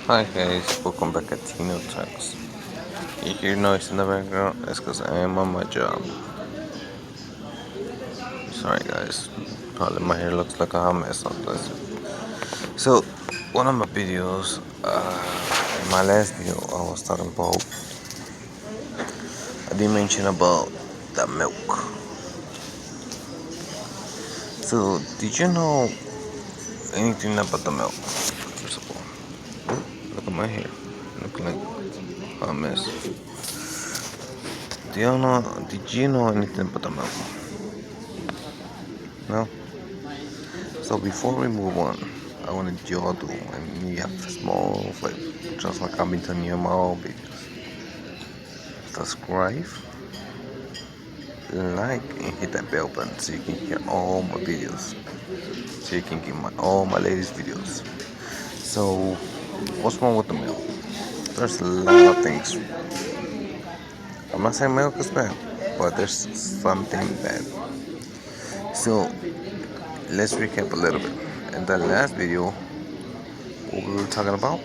Hi guys, welcome back at Tino Talks. You hear noise in the background? That's because I am on my job. Sorry guys, probably my hair looks like a hot mess on this. So, one of my videos, in my last video, I was talking about, I did mention about the milk. So, did you know anything about the milk? First of all, look at my hair, looking like a hot mess. Did you know anything about the milk? No? So before we move on, I wanted you all to, and you have a small favor, just like I've been telling you in my old videos. Subscribe, like, and hit that bell button so you can hear all my videos. So you can get all my latest videos. So, what's wrong with the milk? There's a lot of things. I'm not saying milk is bad, but there's something bad. So, let's recap a little bit. In the last video, what we were talking about?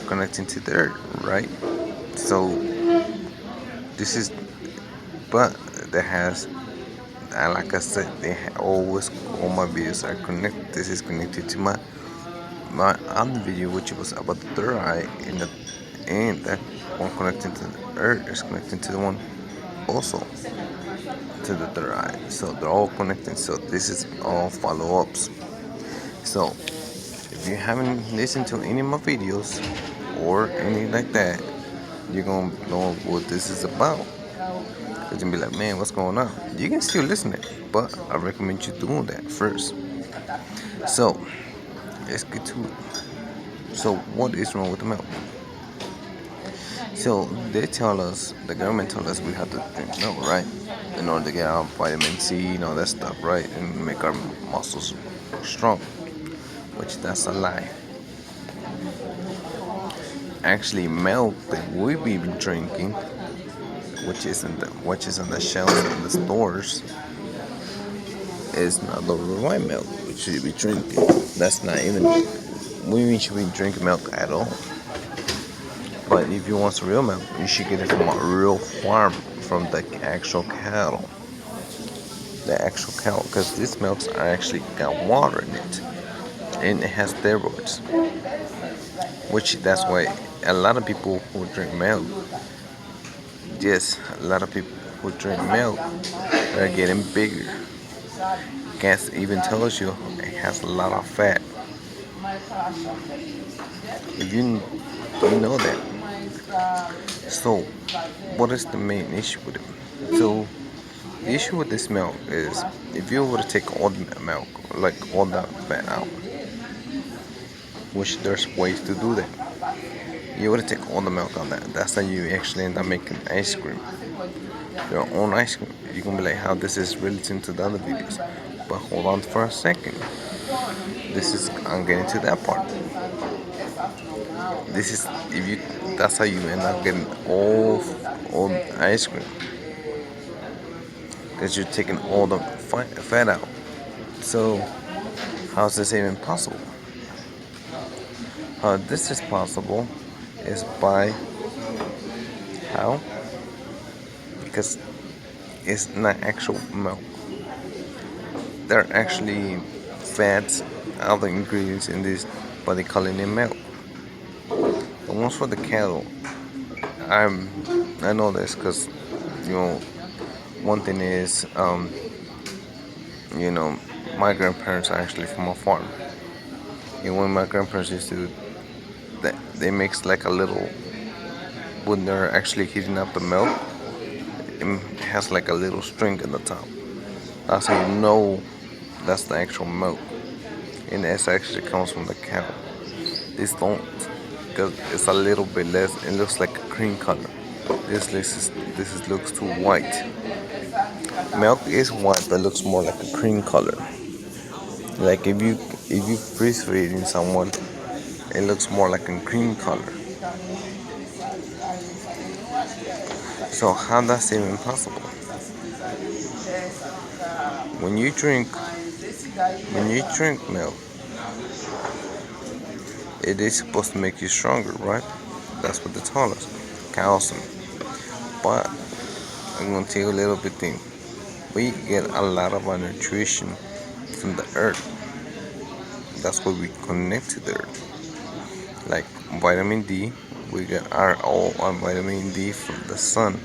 Connecting to the earth, right? So this is, but that has, like I said, they always all my videos are connected. This is connected to my other video, which was about the third eye, and that one connecting to the earth is connecting to the one also to the third eye. So they're all connected. So this is all follow-ups. So if you haven't listened to any of my videos or anything like that, you're gonna know what this is about. Cause you'll be like, man, what's going on? You can still listen to it, but I recommend you doing that first. So let's get to it. So what is wrong with the milk? So they tell us, the government tell us we have to drink milk, right? In order to get our vitamin C and all that stuff, right? And make our muscles strong. Which that's a lie. Actually, milk that we be drinking, which is in the shelves in the stores, is not the white milk we should be drinking. That's not even, we should be drinking milk at all. But if you want some real milk, you should get it from a real farm, from the actual cattle. The actual cattle, because these milks are actually got water in it, and it has steroids. Which that's why a lot of people who drink milk, yes, a lot of people who drink milk are getting bigger. Gas even tells you it has a lot of fat. You know that. So, what is the main issue with it? So, the issue with this milk is if you were to take all the milk, like all the fat out, which there's ways to do that. You were to take all the milk out that. That's how you actually end up making ice cream. Your own ice cream. You can be like, how this is relating to the other videos. But hold on for a second. I'm getting to that part. This is if you. That's how you end up getting all ice cream. Because you're taking all the fat out. So how's this even possible? How this is possible is by how? Because it's not actual milk. There are actually fats, other ingredients in this, but they calling it milk. The ones for the cattle, I know this because one thing is my grandparents are actually from a farm, and when my grandparents used to, they mix like a little, when they're actually heating up the milk, it has like a little string in the top. That's how you know that's the actual milk, and it actually comes from the cow. This don't, because it's a little bit less. It looks like a cream color. This looks too white. Milk is white, but looks more like a cream color. Like if you breastfeeding someone, it looks more like a cream color. So how that's even possible? When you drink milk, it is supposed to make you stronger, right? That's what they tell us, calcium. But I'm gonna tell you a little bit thing. We get a lot of our nutrition from the earth. That's why we connect to the earth. Like vitamin D, we get all our vitamin D from the sun.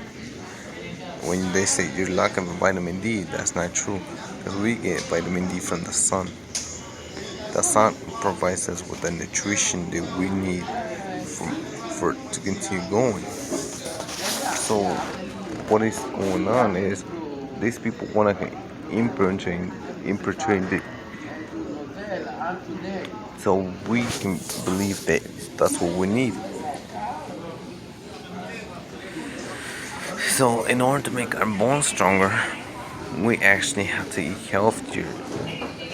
When they say you're lacking vitamin D, that's not true, because we get vitamin D from the sun. The sun provides us with the nutrition that we need for to continue going. So what is going on is these people want to infiltrate it, so we can believe that that's what we need. So in order to make our bones stronger, we actually have to eat healthier.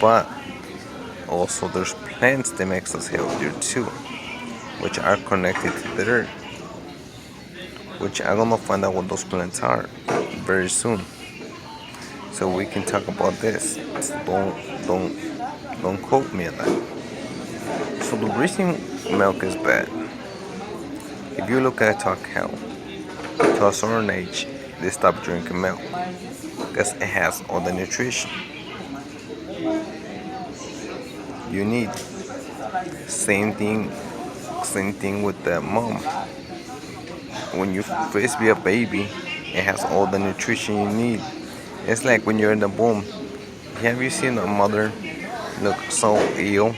But also there's plants that makes us healthier too, which are connected to the earth. Which I'm gonna find out what those plants are very soon. So we can talk about this. Don't quote me on that. So the reason milk is bad, if you look at a cow, to a certain age, they stop drinking milk because it has all the nutrition you need. Same thing with the mom. When you first be a baby, it has all the nutrition you need. It's like when you're in the womb. Have you seen a mother look so ill?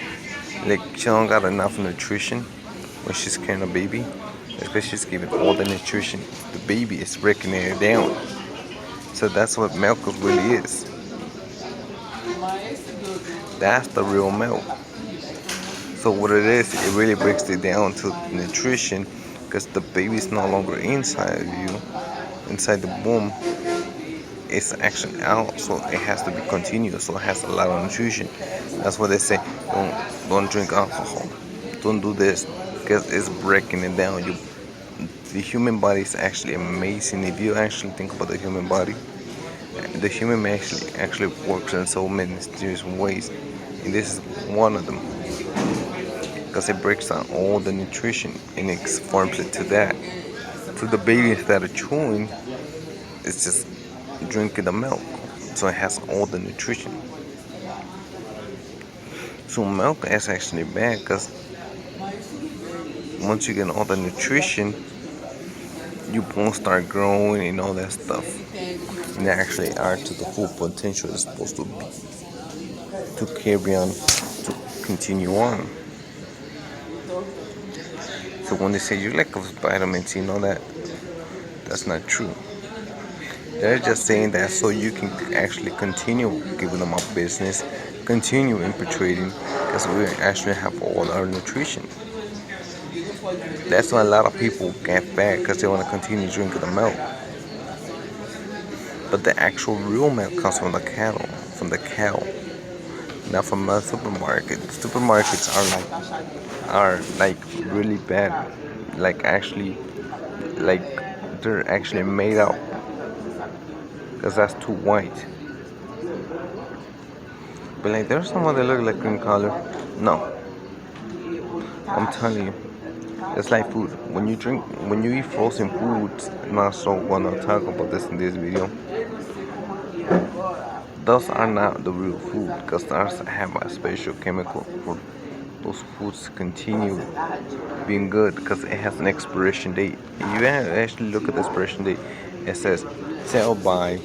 Like she don't got enough nutrition when she's carrying a baby. It's because she's giving all the nutrition. The baby is breaking it down. So that's what milk really is. That's the real milk. So what it is, it really breaks it down to nutrition, because the baby's no longer inside of you, inside the womb. It's actually out, so it has to be continuous. So it has a lot of nutrition. That's why they say don't drink alcohol, don't do this, because it's breaking it down. The human body is actually amazing. If you actually think about the human body, the human actually works in so many mysterious ways, and this is one of them, because it breaks down all the nutrition and it forms it to that. To the babies that are chewing, it's just drinking the milk, so it has all the nutrition. So milk is actually bad, because once you get all the nutrition, you won't start growing and all that stuff, and they actually are to the full potential it's supposed to be, to carry on, to continue on. So when they say you lack of vitamins, you know that's not true. They're just saying that so you can actually continue giving them a business, continue infiltrating, because we actually have all our nutrition. That's why a lot of people get fat, because they want to continue drinking the milk. But the actual real milk comes from the cow, not from the supermarket. Supermarkets are like really bad, like they're actually made up, because that's too white. But like there's someone that look like green color. No, I'm telling you, it's like food. When you eat frozen foods, I'm also gonna talk about this in this video. Those are not the real food, because those have a special chemical for those foods to continue being good, because it has an expiration date. If you actually look at the expiration date, it says sell by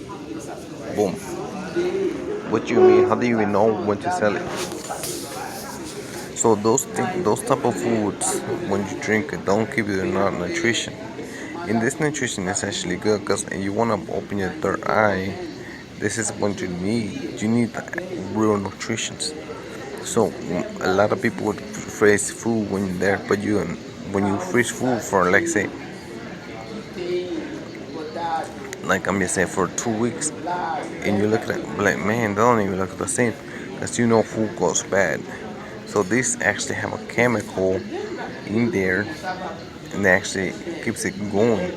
boom. What do you mean? How do you even know when to sell it? So those type of foods, when you drink it, don't give you enough nutrition. And this nutrition is actually good, because you want to open your third eye. This is what you need. You need real nutrition. So a lot of people would freeze food when you're there, but when you freeze food for, like say, like I'm just saying, for 2 weeks, and you look at it like, man, they don't even look the same, because you know food goes bad. So this actually have a chemical in there, and it actually keeps it going,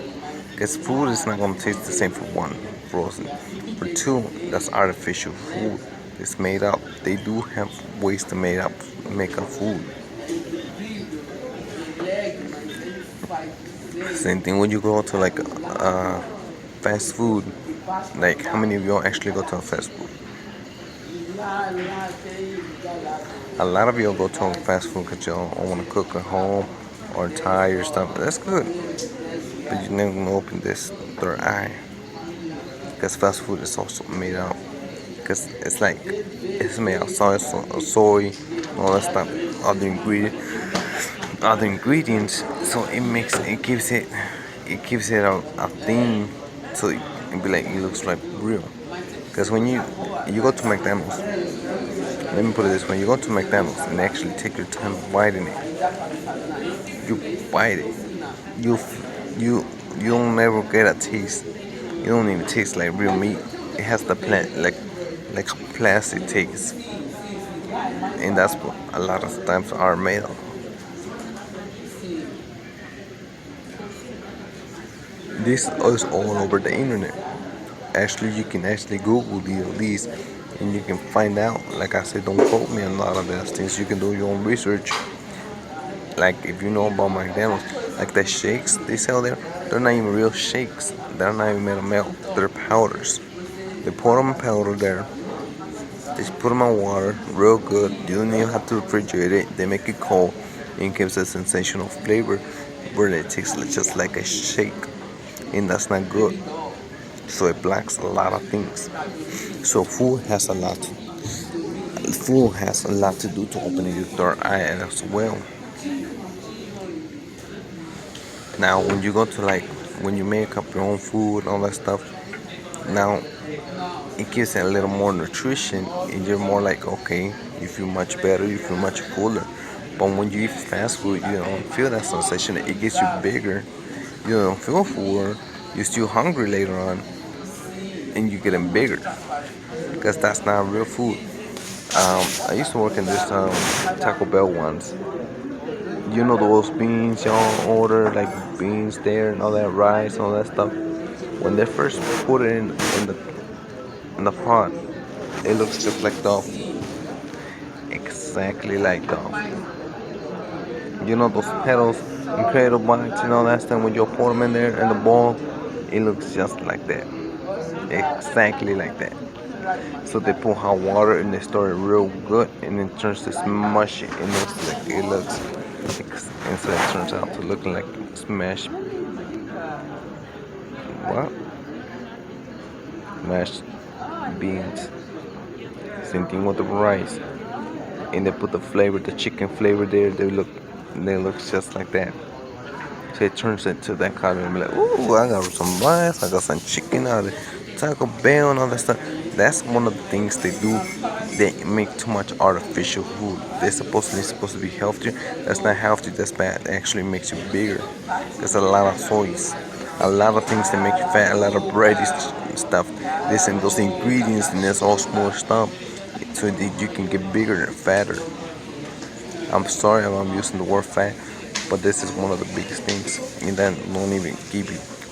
because food is not going to taste the same for one, frozen. For two, that's artificial food. It's made up. They do have ways to make up food. Same thing when you go to like fast food. Like, how many of y'all actually go to a fast food? A lot of y'all go to fast food because y'all don't want to cook at home or tired or stuff. That's good. But you're never gonna open this third eye because fast food is also made out. Because it's made out of soy, all that stuff, other ingredients. So it gives it a thing. So it be like it looks like real. Because when you go to McDonald's, let me put it this way: you go to McDonald's and actually take your time biting it. You bite it. You you don't never get a taste. You don't even taste like real meat. It has the plant like a plastic taste, and that's what a lot of times are made of. This is all over the internet. Actually, you can actually Google these and you can find out. Like I said, don't quote me on a lot of those things. You can do your own research. Like if you know about McDonald's, like the shakes they sell there, they're not even real shakes. They're not even made of milk. They're powders. They put them in powder there. They just put them in water, real good. You don't even have to refrigerate it. They make it cold and it gives a sensational flavor where it tastes just like a shake, and that's not good. So it blocks a lot of things. So food has a lot to do to opening your third eye as well. Now when you go to like when you make up your own food and all that stuff, now it gives it a little more nutrition and you're more like okay, you feel much better, you feel much fuller. But when you eat fast food, you don't feel that sensation. It gets you bigger. You don't feel fuller. You're still hungry later on, and you're getting bigger because that's not real food. I used to work in this Taco Bell once. You know those beans y'all order, like beans there and all that rice and all that stuff. When they first put it in the pot, it looks just like Duff, exactly like Duff. You know those petals, incredible bites and all that stuff. When you pour them in there in the bowl, it looks just like that, exactly like that. So they put hot water and they stir it real good, and it turns to smushy. And so it turns out to looking like smashed what? Mashed beans. Same thing with the rice. And they put the chicken flavor there. They look just like that. So it turns into that color and be like, ooh, I got some rice, I got some chicken out of Taco Bell and all that stuff. That's one of the things they do. They make too much artificial food. They're supposed to be healthier. That's not healthy. That's bad. It actually makes you bigger. There's a lot of soys, a lot of things that make you fat, a lot of bready stuff. This and those ingredients and that's all small stuff, so that you can get bigger and fatter. I'm sorry if I'm using the word fat, but this is one of the biggest things, and that don't even keep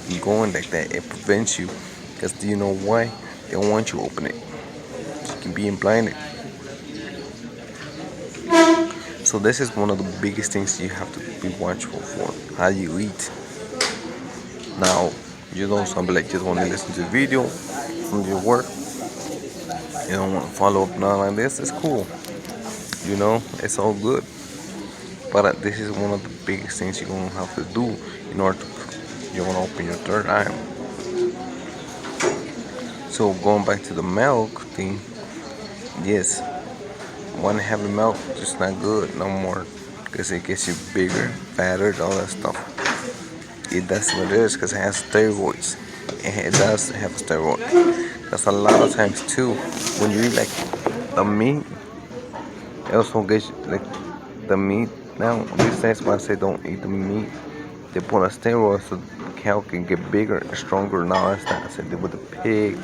you going like that. It prevents you, because do you know why? They don't want you to open it. You can be blinded. So this is one of the biggest things you have to be watchful for. How you eat. Now, you don't sound like just want to listen to the video from your work. You don't want to follow up now like this. It's cool. You know, it's all good. But this is one of the biggest things you're gonna have to do in order to you wanna open your third eye. So going back to the milk thing, yes, one heavy milk just not good no more because it gets you bigger, fatter, all that stuff. That's what it is because it has steroids. It does have steroid. That's a lot of times too. When you eat like the meat, it also gets you, like the meat. Now, these days when I say don't eat the meat, they put a steroid so the cow can get bigger and stronger. Now that's not. I said with the pig,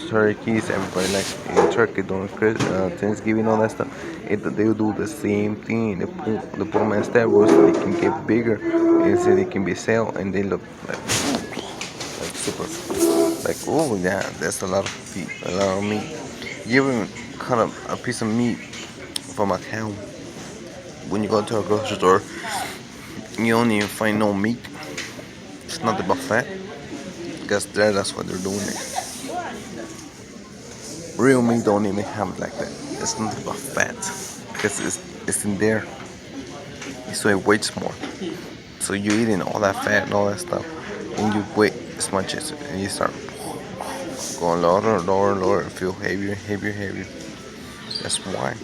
turkeys, everybody likes eating turkey during Thanksgiving, all that stuff. They do the same thing. They put them in steroids so they can get bigger and so they can be sold and they look like super. Like oh yeah, that's a lot of feet, a lot of meat. You even cut a piece of meat from a cow when you go to a grocery store. You don't even find no meat. It's not about fat. Because that's what they're doing it. Real meat don't even have it like that. It's not about fat. Because it's in there. So it weighs more. So you're eating all that fat and all that stuff. And you weigh as much as and you start going lower, lower, lower, and feel heavier, heavier, heavier. That's why.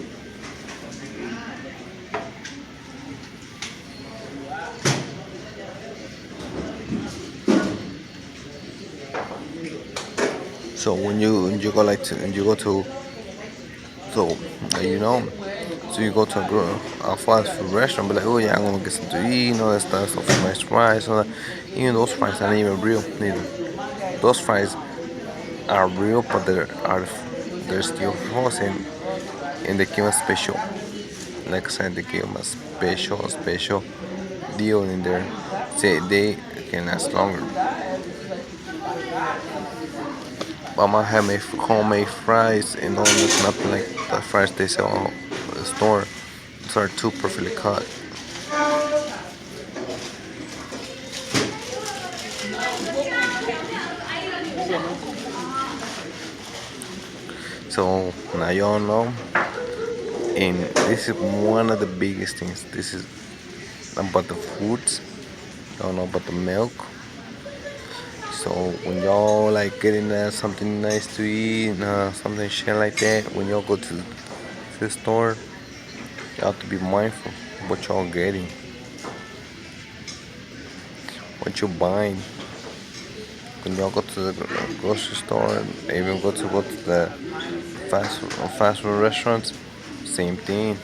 So when you go like to and you go to so so you go to a fast food restaurant, but like, oh yeah, I'm gonna get something to eat, and all that stuff, some nice fries, all that. Even those fries aren't even real neither. Those fries are real, but they're still frozen, and they give a special. Like I said, they give them a special deal in there. Say they can last longer. Mama had made homemade fries and all this, nothing like the fries they sell at the store. These are too perfectly cut. So now y'all know, and this is one of the biggest things. This is about the foods. Y'all know about the milk. So when y'all like getting something nice to eat, something shit like that, when y'all go to the store, you have to be mindful of what y'all getting, what you're buying. When y'all go to the grocery store, even go to the fast food restaurants, same thing.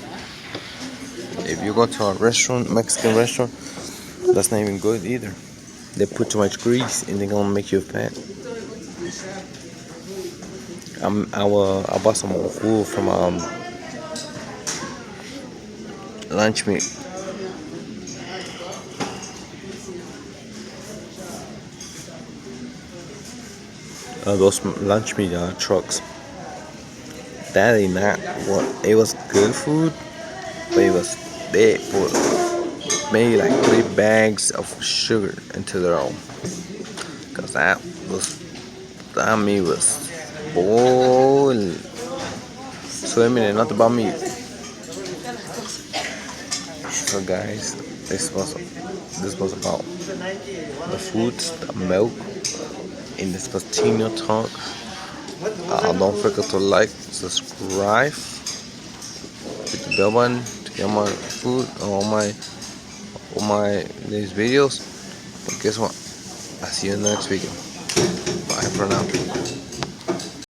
If you go to a restaurant, Mexican restaurant, that's not even good either. They put too much grease and they're gonna make you fat. I bought some food from lunch meat. Those lunch meat trucks. That ain't not what it was good food, but they put maybe like 3 bags of sugar into their own. Cause that meat was boiling. So I mean, not about meat. So guys, this was about the foods, the milk, in this Patino talk. Don't forget to like, subscribe, hit the bell button to get my food and all my these videos. But guess what? I'll see you in the next video. Bye for now.